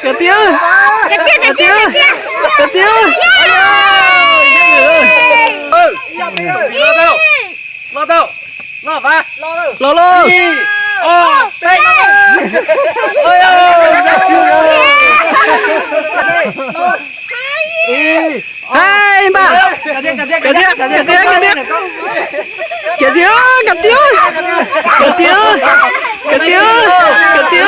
Cà tía. Cà tía. Cà tía. Lo đâu? Lo va. Lo lo. Tây. Ôi ơi, đã chưa rồi. Hai ba. Cà tía. Cà tía. Cà tía. Cà tía. Cà tía. Cà tía. Cà tía. Cà tía. Cà tía.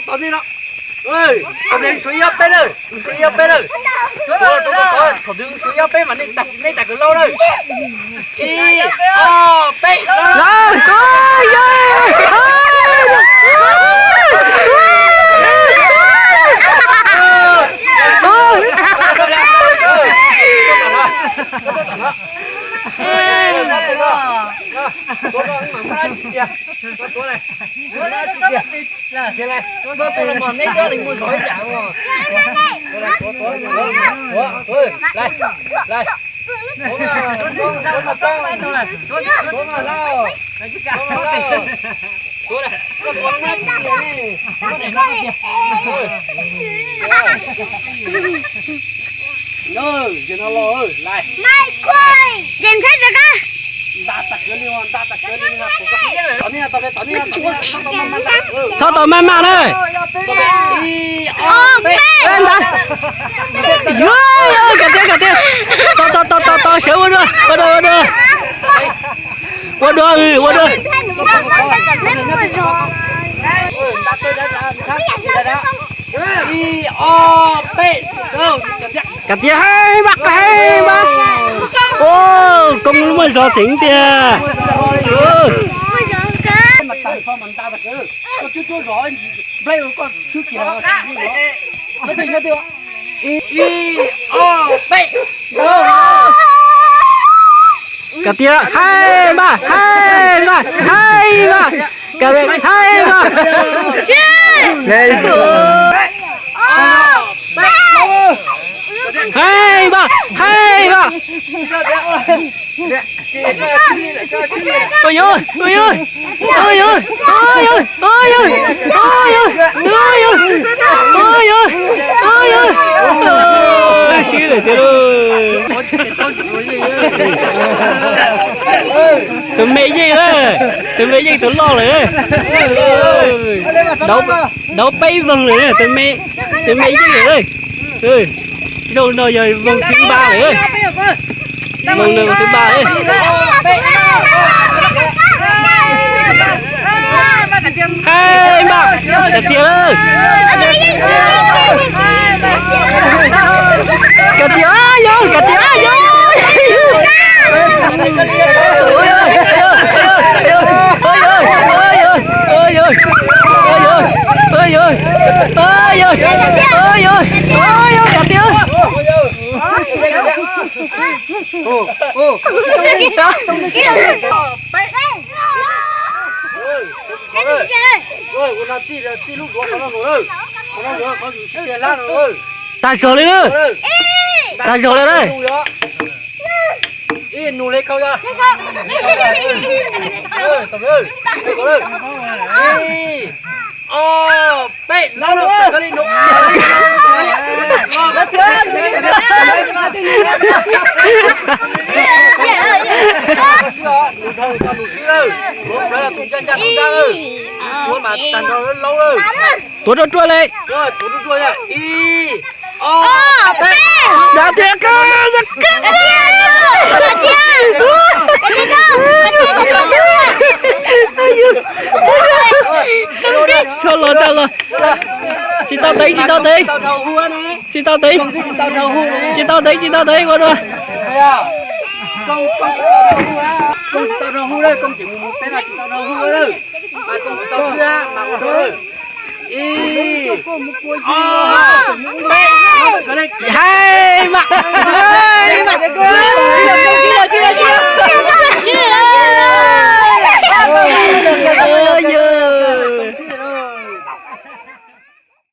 Tao đi nó. Ơi, tao đi suy ấp bên rồi. Suy ấp bên rồi. Thôi, không đừng suy ấp bên mà nên đặt cái lâu rồi. Y, o, bê, lâu rồi. Rồi, coi ơi. Mai quay tìm khách được á. Sao tao mang mạng đây? Lên ra. Ơi, cà tía. Tao xéo qua đưa. Qua đưa. Cà tía hai bác. Ô, công mới rõ tính kìa. Mình ta thật sự. Chú gọi play con chú kìa. Nó thành ra tiêu. Y o b. Cà tía hai ba. Cà tía hai ba. Lên. Hai ba. Ôi ơi. Xí lại thế rồi. Tụi mày gì đấy? Tụi lo rồi. Đâu bay vần rồi. Tụi mày gì rồi? Rồi nó giờ vần thứ ba rồi. Vần thứ ba đấy. Hai ba. Cà tía ơi. Cà tía vô. Ta sổ lên nữa. Ta sổ lên đây. Y nụ lấy câu ra. Tập ơi. Y o b. Lâu rồi. Cái đi nụ. Tôi nó trôi lên. Rồi, tôi nó trôi nha. Y o b. Đã thiệt cơ. Cho lo. Chị tao tí. Chị tao tí qua rồi. Công tao đầu hú đây, công chỉ một tên là chị tao đầu hú đây. Mà công tao xưa mà một thôi. Y hai mặt.